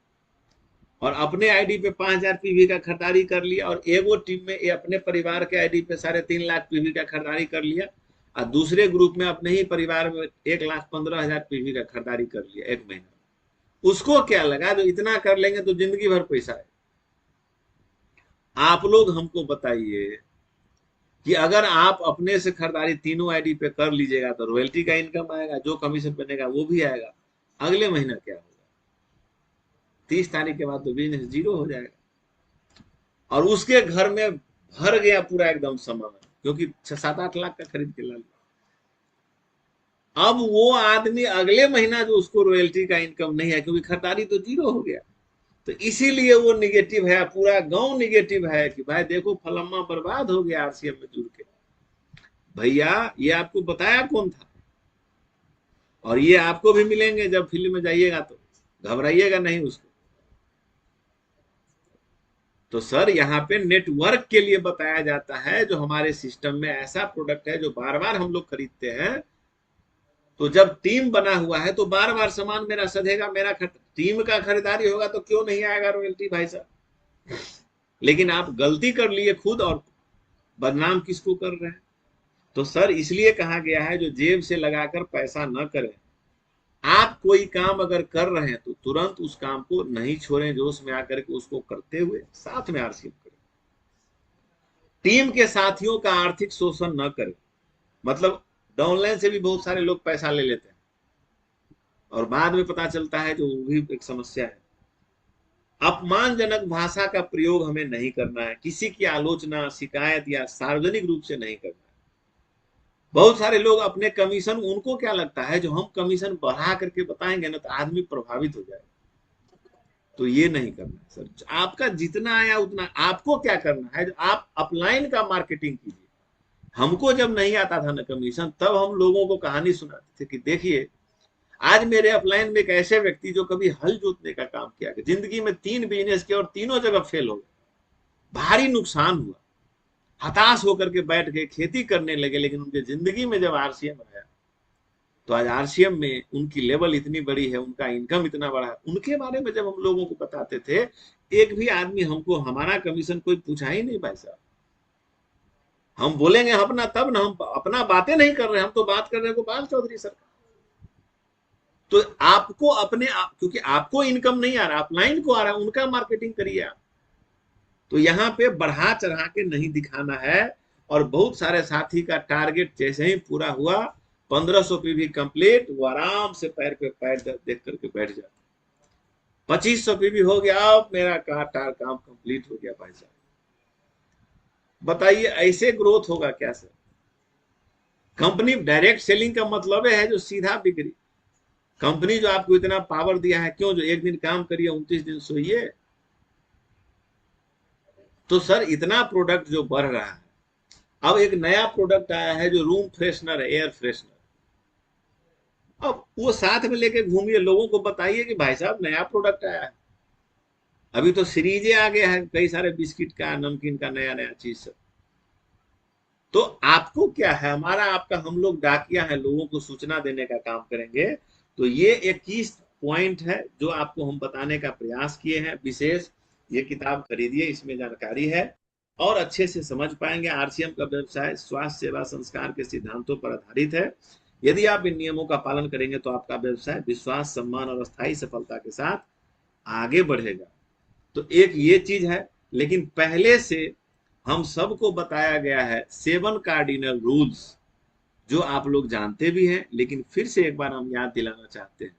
और अपने आईडी पे 5,000 पीवी का खरीदारी कर लिया, और एगो टीम में ये अपने परिवार के आईडी पे 3.5 लाख पीवी का खरीदारी कर लिया, और दूसरे ग्रुप में अपने ही परिवार में 1,15,000 पीवी का खरीदारी कर लिया एक महीना। उसको क्या लगा जो इतना कर लेंगे तो जिंदगी भर पैसा है। आप लोग हमको बताइए कि अगर आप अपने से खरीदारी तीनों आईडी पे कर लीजिएगा तो रॉयल्टी का इनकम आएगा, जो कमीशन बनेगा वो भी आएगा। अगले महीना क्या होगा? 30 तारीख के बाद तो बिजनेस जीरो हो जाएगा। और उसके घर में भर गया पूरा एकदम सामान, क्योंकि 6-7-8 लाख का खरीद के ला लिया। अब वो आदमी अगले महीना जो उसको रॉयल्टी का इनकम नहीं है, क्योंकि खरीदारी तो जीरो हो गया, तो इसीलिए वो निगेटिव है, पूरा गांव निगेटिव है कि भाई देखो फलम्मा बर्बाद हो गया आरसीएम में जुड़ के। भैया ये आपको बताया कौन था? और ये आपको भी मिलेंगे जब फील्ड में जाइएगा, तो घबराइएगा नहीं उसको। तो सर यहाँ पे नेटवर्क के लिए बताया जाता है, जो हमारे सिस्टम में ऐसा प्रोडक्ट है जो बार बार हम लोग खरीदते हैं, तो जब टीम बना हुआ है तो बार बार सामान मेरा सधेगा, मेरा टीम का खरीदारी होगा तो क्यों नहीं आएगा रॉयल्टी भाई साहब। लेकिन आप गलती कर लिए खुद, और बदनाम किसको कर रहे हैं? तो सर इसलिए कहा गया है जो जेब से लगाकर पैसा न करें। आप कोई काम अगर कर रहे हैं तो तुरंत उस काम को नहीं छोड़ें, जोश में आकर के उसको करते हुए साथ में आरसीएम करें। टीम के साथियों का आर्थिक शोषण न करें। मतलब डाउनलाइन से भी बहुत सारे लोग पैसा ले लेते हैं और बाद में पता चलता है जो वो भी एक समस्या है। अपमानजनक भाषा का प्रयोग हमें नहीं करना है, किसी की आलोचना, शिकायत या सार्वजनिक रूप से नहीं करना है। बहुत सारे लोग अपने कमीशन, उनको क्या लगता है जो हम कमीशन बढ़ा करके बताएंगे ना तो आदमी प्रभावित हो जाएगा, तो ये नहीं करना है सर। आपका जितना आया उतना आपको क्या करना है, आप अपलाइन का मार्केटिंग कीजिए। हमको जब नहीं आता था ना कमीशन, तब हम लोगों को कहानी सुनाते थे कि देखिए आज मेरे अपलाइन में एक ऐसे व्यक्ति जो कभी हल जोतने का काम किया, जिंदगी में 3 बिजनेस किया और तीनों जगह फेल हो गए, भारी नुकसान हुआ, हताश होकर के बैठ गए, खेती करने लगे। लेकिन उनके जिंदगी में जब आरसीएम आया तो आज आरसीएम में उनकी लेवल इतनी बड़ी है, उनका इनकम इतना बड़ा है। उनके बारे में जब हम लोगों को बताते थे, एक भी आदमी हमको हमारा कमीशन कोई पूछा ही नहीं भाई साहब। हम बोलेंगे अपना तब ना, हम अपना बातें नहीं कर रहे, हम तो बात कर रहे हैं गोपाल चौधरी सर। तो आपको अपने आप, क्योंकि आपको इनकम नहीं आ रहा, अपलाइन को आ रहा है, उनका मार्केटिंग करिए आप। तो यहाँ पे बढ़ा चढ़ा के नहीं दिखाना है। और बहुत सारे साथी का टारगेट जैसे ही पूरा हुआ, 1500 पे भी कंप्लीट, वो आराम से पैर पे पैर देख करके बैठ जाते। 2500 पे भी हो गया, अब मेरा काम कंप्लीट हो गया भाई साहब। बताइए ऐसे ग्रोथ होगा क्या सर? कंपनी डायरेक्ट सेलिंग का मतलब है जो सीधा बिक्री। कंपनी जो आपको इतना पावर दिया है, क्यों जो एक दिन काम करिए 29 दिन सोइए। तो सर इतना प्रोडक्ट जो बढ़ रहा है, अब एक नया प्रोडक्ट आया है जो रूम फ्रेशनर है, एयर फ्रेशनर। अब वो साथ में लेके घूमिए, लोगों को बताइए कि भाई साहब नया प्रोडक्ट आया है। अभी तो सीरीजे आ गया है, कई सारे बिस्किट का, नमकीन का, नया नया चीज सब। तो आपको क्या है, हमारा आपका, हम लोग डाकिया है, लोगों को सूचना देने का काम करेंगे। तो ये 21 पॉइंट है जो आपको हम बताने का प्रयास किए हैं विशेष। ये किताब खरीदिए, इसमें जानकारी है और अच्छे से समझ पाएंगे। आरसीएम का व्यवसाय स्वास्थ्य सेवा संस्कार के सिद्धांतों पर आधारित है। यदि आप इन नियमों का पालन करेंगे तो आपका व्यवसाय विश्वास, सम्मान और स्थायी सफलता के साथ आगे बढ़ेगा। तो एक ये चीज है। लेकिन पहले से हम सबको बताया गया है 7 कार्डिनल रूल्स, जो आप लोग जानते भी हैं, लेकिन फिर से एक बार हम याद दिलाना चाहते हैं।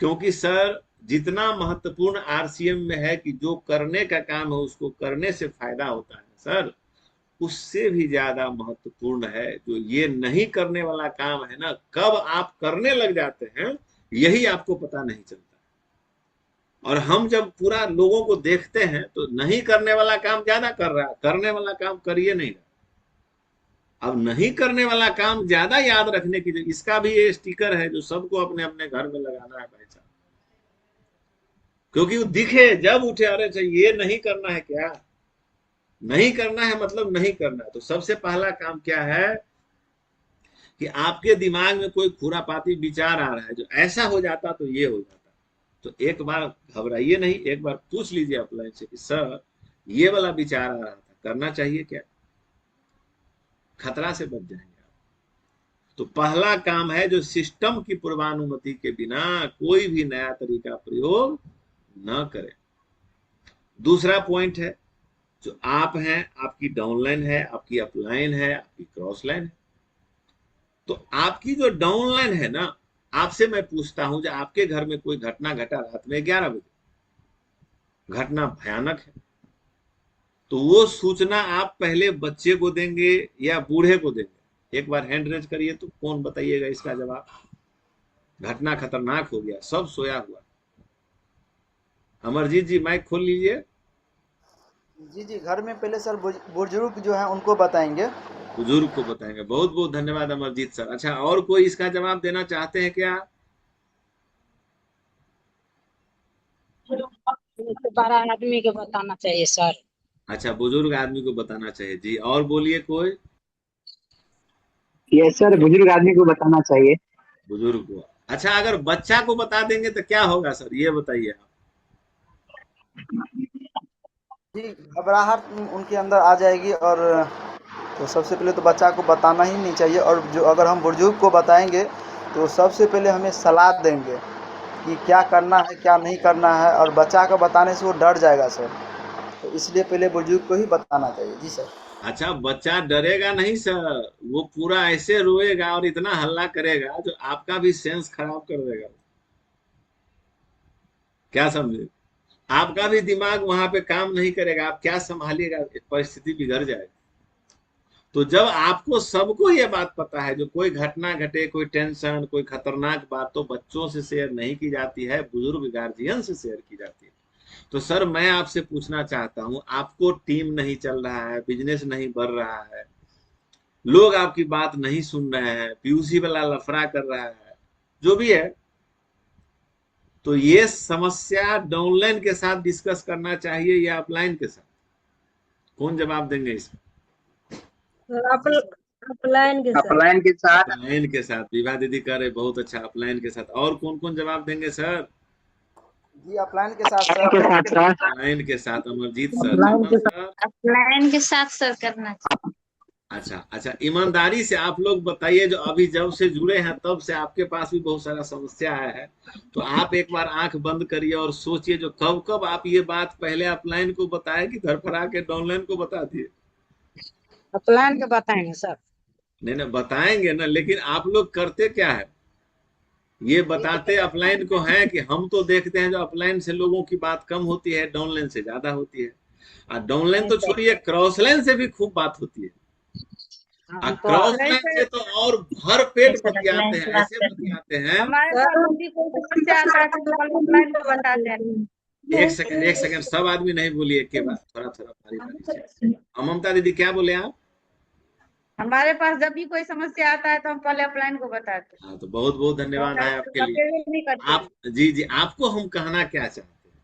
क्योंकि सर जितना महत्वपूर्ण आरसीएम में है कि जो करने का काम है उसको करने से फायदा होता है सर, उससे भी ज्यादा महत्वपूर्ण है जो ये नहीं करने वाला काम है ना, कब आप करने लग जाते हैं यही आपको पता नहीं चलता। और हम जब पूरा लोगों को देखते हैं तो नहीं करने वाला काम ज्यादा कर रहा है, करने वाला काम करिए नहीं रहा। अब नहीं करने वाला काम ज्यादा याद रखने की, इसका भी ये स्टिकर है जो सबको अपने अपने घर में लगाना है भाई साहब। क्योंकि वो दिखे जब उठे, अरे अच्छा ये नहीं करना है क्या, नहीं करना है मतलब नहीं करना है। तो सबसे पहला काम क्या है कि आपके दिमाग में कोई खुरापाती विचार आ रहा है, जो ऐसा हो जाता तो ये हो जाता, तो एक बार घबराइए नहीं, एक बार पूछ लीजिए अपलाइन से कि सर ये वाला विचार आ रहा था, करना चाहिए क्या, खतरा से बच जाएंगे आप। तो पहला काम है जो सिस्टम की पूर्वानुमति के बिना कोई भी नया तरीका प्रयोग न करें। दूसरा पॉइंट है, जो आप हैं, आपकी डाउनलाइन है, आपकी अपलाइन है, आपकी क्रॉस लाइन है। तो आपकी जो डाउनलाइन है ना, आपसे मैं पूछता हूं, जो आपके घर में कोई घटना घटा रात में 11 बजे, घटना भयानक है, तो वो सूचना आप पहले बच्चे को देंगे या बूढ़े को देंगे? एक बार हैंड रेज करिए तो कौन बताइएगा इसका जवाब। घटना खतरनाक हो गया, सब सोया हुआ। अमरजीत जी माइक खोल लीजिए। जी जी, घर में पहले सर बुजुर्ग जो हैं उनको बताएंगे। बुजुर्ग को बताएंगे। बहुत बहुत धन्यवाद अमरजीत सर। अच्छा, और कोई इसका जवाब देना चाहते हैं क्या? 12 आदमी के बताना चाहिए सर। अच्छा, बुजुर्ग आदमी को बताना चाहिए जी। और बोलिए कोई। यस सर, बुजुर्ग आदमी को बताना चाहिए। बुजुर्ग को। अच्छा, अगर बच्चा को बता देंगे तो क्या होगा सर, ये बताइए आप। जी, घबराहट उनके अंदर आ जाएगी। और तो सबसे पहले तो बच्चा को बताना ही नहीं चाहिए। और जो अगर हम बुजुर्ग को बताएंगे तो सबसे पहले हमें सलाह देंगे कि क्या करना है क्या नहीं करना है। और बच्चा को बताने से वो डर जाएगा सर, तो इसलिए पहले बुजुर्ग को ही बताना चाहिए। जी सर। अच्छा, बच्चा डरेगा नहीं सर, वो पूरा ऐसे रोएगा और इतना हल्ला करेगा जो आपका भी सेंस खराब कर देगा। क्या समझे, आपका भी दिमाग वहां पे काम नहीं करेगा, आप क्या संभालिएगा, परिस्थिति बिगड़ जाएगी। तो जब आपको सबको ये बात पता है, जो कोई घटना घटे, कोई टेंशन, कोई खतरनाक बात, तो बच्चों से शेयर नहीं की जाती है, बुजुर्ग गार्जियन से शेयर की जाती है। तो सर मैं आपसे पूछना चाहता हूं, आपको टीम नहीं चल रहा है, बिजनेस नहीं बढ़ रहा है, लोग आपकी बात नहीं सुन रहे हैं, पीयूसी वाला लफड़ा कर रहा है, जो भी है, तो ये समस्या डाउनलाइन के साथ डिस्कस करना चाहिए या अपलाइन के साथ? कौन जवाब देंगे इसमें? अपलाइन के साथ। अपलाइन के साथ। अपलाइन के साथ। विभा दीदी कह रहे बहुत अच्छा, अपलाइन के साथ। और कौन कौन जवाब देंगे सर? जी, अपलाइन के साथ अपलाइन सर। के साथ सर। अपलाइन के साथ अमरजीत सर, अपलाइन चंदन के साथ। सर। अपलाइन के साथ सर करना चाहिए। अच्छा अच्छा, ईमानदारी से आप लोग बताइए, जो अभी जब से जुड़े हैं तब से आपके पास भी बहुत सारा समस्या आया है, तो आप एक बार आंख बंद करिए और सोचिए, जो कब कब आप ये बात पहले अपलाइन को बताए कि धरफरा के डाउनलाइन को बता दिए? अपलाइन के बताएंगे सर। नहीं नहीं, बताएंगे ना, लेकिन आप लोग करते क्या है? ये बताते अपलाइन को है कि हम तो देखते हैं जो अपलाइन से लोगों की बात कम होती है, डाउनलाइन से ज्यादा होती है। और डाउनलाइन नहीं तो सर, छोड़िए, क्रॉस लाइन से भी खूब बात होती है। और हम तो क्रॉस अपलाइन लाइन से। से तो और भर पेट बतियाते हैं, ऐसे बतियाते हैं। हमारे पास जब भी कोई समस्या आता है तो हम अपलाइन को बताते हैं। एक सेकंड एक सेकंड, सब आदमी नहीं बोलिए एक के बाद, थोड़ा थोड़ा बारी बारी से। ममता दीदी क्या बोले आप? हमारे पास जब भी कोई समस्या आता है तो हम पहले अपलाइन को बताते हाँ, तो बहुत बहुत हैं, धन्यवाद है आपके तो लिए। अकेले नहीं करते आप, हैं। जी जी, आपको हम कहना क्या चाहते हैं,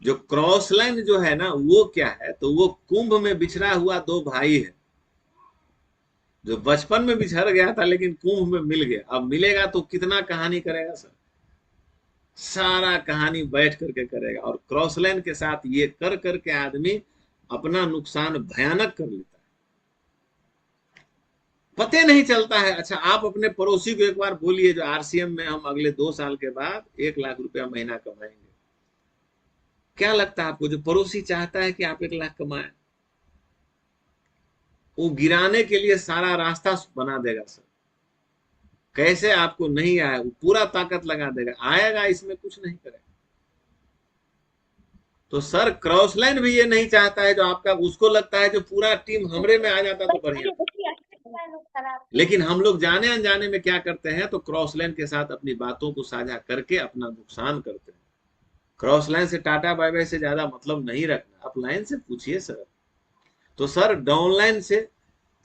जो क्रॉस लाइन जो है ना, वो क्या है, तो वो कुंभ में बिछड़ा हुआ दो भाई है, जो बचपन में बिछड़ गया था लेकिन कुंभ में मिल गया। अब मिलेगा तो कितना कहानी करेगा सर, सारा कहानी बैठ करके करेगा। और क्रॉस लाइन के साथ ये कर करके आदमी अपना नुकसान भयानक कर लेता है, पते नहीं चलता है। अच्छा, आप अपने पड़ोसी को एक बार बोलिए, जो आरसीएम में हम अगले 2 साल के बाद 1 लाख रुपया महीना कमाएंगे, क्या लगता है आपको? जो पड़ोसी चाहता है कि आप 1 लाख कमाएं, वो गिराने के लिए सारा रास्ता बना देगा सर। कैसे आपको नहीं आया, वो पूरा ताकत लगा देगा, आएगा, इसमें कुछ नहीं करेगा। तो सर क्रॉस लाइन भी ये नहीं चाहता है जो आपका, उसको लगता है जो पूरा टीम हमरे में आ जाता तो बढ़िया। लेकिन हम लोग जाने अनजाने में क्या करते हैं, तो क्रॉस लाइन के साथ अपनी बातों को साझा करके अपना नुकसान करते हैं। क्रॉस लाइन से टाटा बाय बाय से ज्यादा मतलब नहीं रखना, आप लाइन से पूछिए सर। तो सर डाउन लाइन से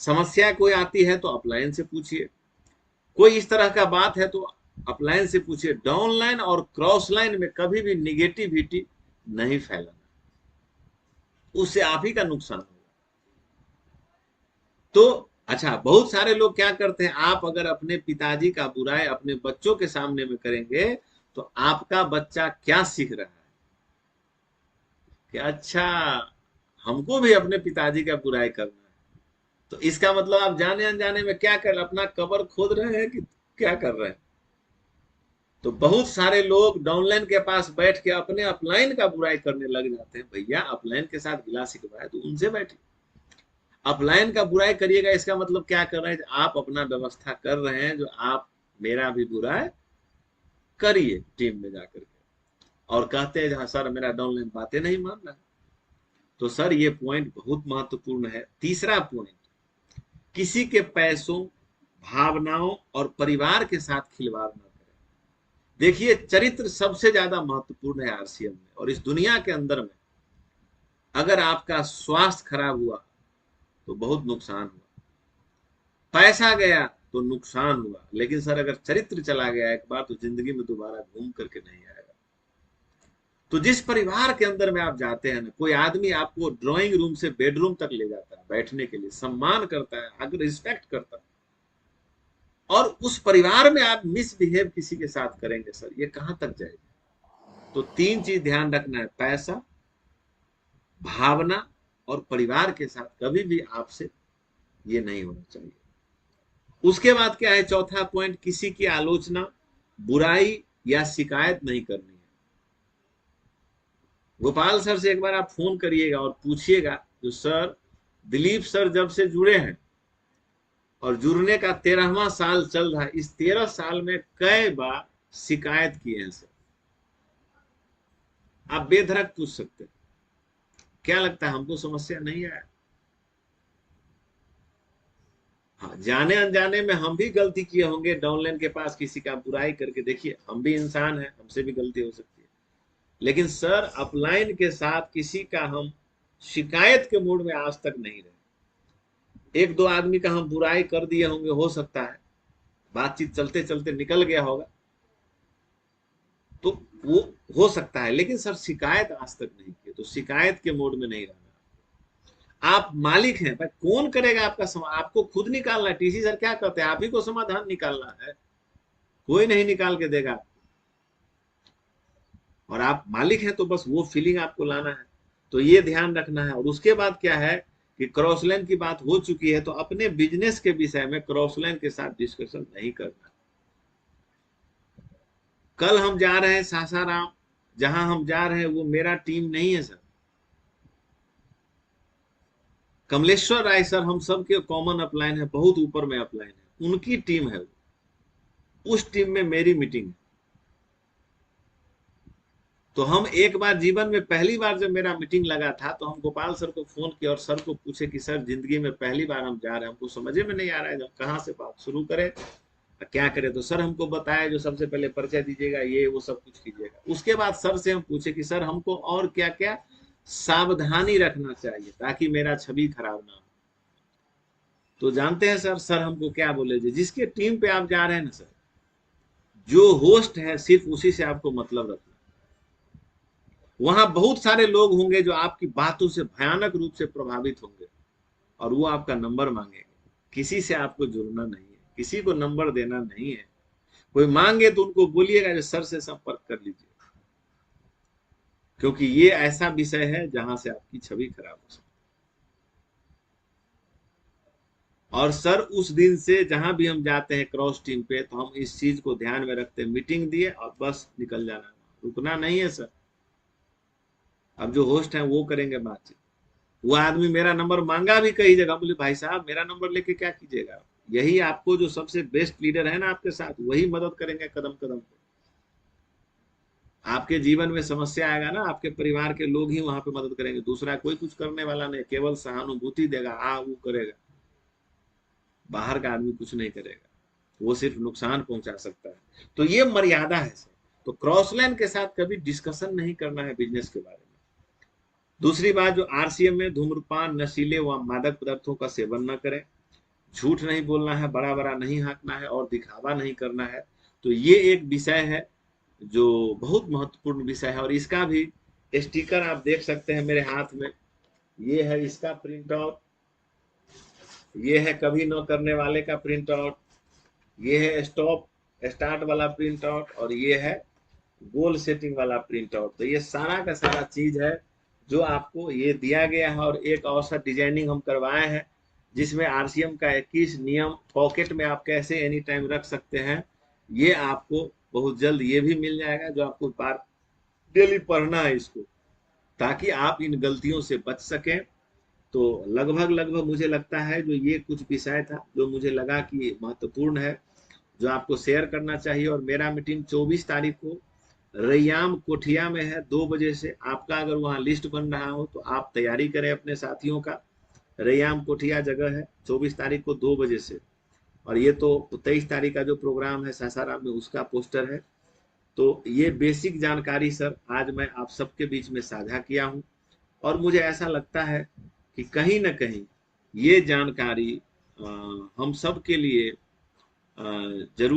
समस्या कोई आती है तो अपलाइन से पूछिए, कोई इस तरह का बात है तो अपलाइन से पूछिए। डाउन लाइन और क्रॉस लाइन में कभी भी निगेटिविटी नहीं फैलाना, उससे आप ही का नुकसान होगा। तो अच्छा, बहुत सारे लोग क्या करते हैं, आप अगर अपने पिताजी का बुराई अपने बच्चों के सामने में करेंगे तो आपका बच्चा क्या सीख रहा है कि अच्छा हमको भी अपने पिताजी का बुराई करना है। तो इसका मतलब आप जाने अनजाने में क्या कर, अपना कब्र खोद रहे हैं कि क्या कर रहे हैं। तो बहुत सारे लोग डाउनलाइन के पास बैठ के अपने अपलाइन का बुराई करने लग जाते हैं। भैया अपलाइन के साथ गिला शिकवा है तो उनसे बैठिए, अपलाइन का बुराई करिएगा, इसका मतलब क्या कर रहे हैं, आप अपना व्यवस्था कर रहे हैं जो आप मेरा भी बुराई करिए टीम में जाकर के, और कहते हैं जहां सर मेरा डाउनलाइन बातें नहीं मान रहा। तो सर ये पॉइंट बहुत महत्वपूर्ण है। तीसरा पॉइंट, किसी के पैसों, भावनाओं और परिवार के साथ खिलवाड़ न करें। देखिए चरित्र सबसे ज्यादा महत्वपूर्ण है आरसीएम में, और इस दुनिया के अंदर में अगर आपका स्वास्थ्य खराब हुआ तो बहुत नुकसान हुआ, पैसा गया तो नुकसान हुआ, लेकिन सर अगर चरित्र चला गया एक बार तो जिंदगी में दोबारा घूम करके नहीं आएगा। तो जिस परिवार के अंदर में आप जाते हैं ना, कोई आदमी आपको ड्राइंग रूम से बेडरूम तक ले जाता है बैठने के लिए, सम्मान करता है, अगर रिस्पेक्ट करता है, और उस परिवार में आप मिसबिहेव किसी के साथ करेंगे सर, ये कहां तक जाएगा। तो 3 चीज ध्यान रखना है, पैसा, भावना और परिवार के साथ कभी भी आपसे ये नहीं होना चाहिए। उसके बाद क्या है, चौथा पॉइंट, किसी की आलोचना, बुराई या शिकायत नहीं करनी है। गोपाल सर से एक बार आप फोन करिएगा और पूछिएगा, जो सर दिलीप सर जब से जुड़े हैं और जुड़ने का 13वां साल चल रहा है, इस 13 साल में कई बार शिकायत किए हैं सर। आप बेधड़क पूछ सकते हैं, क्या लगता है हमको समस्या नहीं आया। हाँ, जाने अनजाने में हम भी गलती किए होंगे, डाउनलाइन के पास किसी का बुराई करके, देखिए हम भी इंसान हैं, हमसे भी गलती हो सकती है, लेकिन सर अपलाइन के साथ किसी का हम शिकायत के मूड में आज तक नहीं रहे। 1-2 आदमी का हम बुराई कर दिए होंगे, हो सकता है बातचीत चलते चलते निकल गया होगा, तो वो हो सकता है, लेकिन सर शिकायत आज तक नहीं की। तो शिकायत के मूड में नहीं रहना। आप मालिक हैं भाई, कौन करेगा आपका आपको खुद निकालना है। टीसी सर क्या कहते हैं, आप ही को समाधान निकालना है, कोई नहीं निकाल के देगा। और आप मालिक हैं तो बस वो फीलिंग आपको लाना है, तो ये ध्यान रखना है। और उसके बाद क्या है कि क्रॉस लाइन की बात हो चुकी है, तो अपने बिजनेस के विषय में क्रॉस लाइन के साथ डिस्कशन नहीं करना। कल हम जा रहे हैं सासाराम, जहां हम जा रहे हैं वो मेरा टीम नहीं है सर, कमलेश्वर राय सर हम सबके कॉमन अपलाइन है, बहुत ऊपर में अपलाइन है, उनकी टीम है वो, उस टीम में मेरी मीटिंग है। तो हम एक बार जीवन में पहली बार जब मेरा मीटिंग लगा था तो हम गोपाल सर को फोन किया और सर को पूछे कि सर जिंदगी में पहली बार हम जा रहे हैं, हमको समझ में नहीं आ रहा है जब कहाँ से बात शुरू करें, क्या करें। तो सर हमको बताया जो सबसे पहले परिचय दीजिएगा, ये वो सब कुछ कीजिएगा। उसके बाद सर से हम पूछे कि सर हमको और क्या क्या सावधानी रखना चाहिए ताकि मेरा छवि खराब ना हो। तो जानते हैं सर हमको क्या बोले, जिसके टीम पे आप जा रहे हैं ना सर, जो होस्ट है सिर्फ उसी से आपको मतलब रखना। वहां बहुत सारे लोग होंगे जो आपकी बातों से भयानक रूप से प्रभावित होंगे और वो आपका नंबर मांगेंगे। किसी से आपको जुड़ना नहीं है, किसी को नंबर देना नहीं है। कोई मांगे तो उनको बोलिएगा जो सर से संपर्क कर लीजिए, क्योंकि ये ऐसा विषय है जहां से आपकी छवि खराब हो सकती है। और सर उस दिन से जहां भी हम जाते हैं क्रॉस टीम पे, तो हम इस चीज को ध्यान में रखते हैं, मीटिंग दिए और बस निकल जाना, रुकना नहीं है सर। अब जो होस्ट है वो करेंगे बातचीत। वो आदमी मेरा नंबर मांगा भी कई जगह, बोले भाई साहब मेरा नंबर लेके क्या कीजिएगा। यही आपको जो सबसे बेस्ट लीडर है ना आपके साथ, वही मदद करेंगे कदम कदम पे। आपके जीवन में समस्या आएगा ना, आपके परिवार के लोग ही वहां पे मदद करेंगे, दूसरा कोई कुछ करने वाला नहीं, केवल सहानुभूति देगा, वो करेगा, बाहर का आदमी कुछ नहीं करेगा, वो सिर्फ नुकसान पहुंचा सकता है। तो ये मर्यादा है सर। तो क्रॉस लाइन के साथ कभी डिस्कशन नहीं करना है बिजनेस के बारे में। दूसरी बात, जो आरसीएम में धूम्रपान, नशीले व मादक पदार्थों का सेवन न करें, झूठ नहीं बोलना है, बड़ा बड़ा नहीं हाँकना है और दिखावा नहीं करना है। तो ये एक विषय है जो बहुत महत्वपूर्ण विषय है, और इसका भी स्टिकर आप देख सकते हैं मेरे हाथ में, ये है इसका प्रिंट आउट, ये है कभी न करने वाले का प्रिंट आउट, ये है स्टॉप स्टार्ट वाला प्रिंट आउट, और ये है गोल सेटिंग वाला प्रिंट आउट। तो ये सारा का सारा चीज है जो आपको ये दिया गया है, और एक और सा डिजाइनिंग हम करवाए हैं जिसमें आरसीएम का 21 नियम पॉकेट में आप कैसे एनी टाइम रख सकते हैं, ये आपको बहुत जल्द ये भी मिल जाएगा, जो आपको बार डेली पढ़ना है इसको, ताकि आप इन गलतियों से बच सकें। तो लगभग मुझे लगता है जो ये कुछ विषय था जो मुझे लगा कि महत्वपूर्ण है, जो आपको शेयर करना चाहिए। और मेरा मीटिंग 24 तारीख को रैयाम कोठिया में है 2 बजे से। आपका अगर वहाँ लिस्ट बन रहा हो तो आप तैयारी करें अपने साथियों का। रैयाम कोठिया जगह है, 24 तारीख को 2 बजे से। और ये तो 23 तारीख का जो प्रोग्राम है सासाराम में, उसका पोस्टर है। तो ये बेसिक जानकारी सर आज मैं आप सबके बीच में साझा किया हूँ, और मुझे ऐसा लगता है कि कहीं ना कहीं ये जानकारी हम सब के लिए जरूर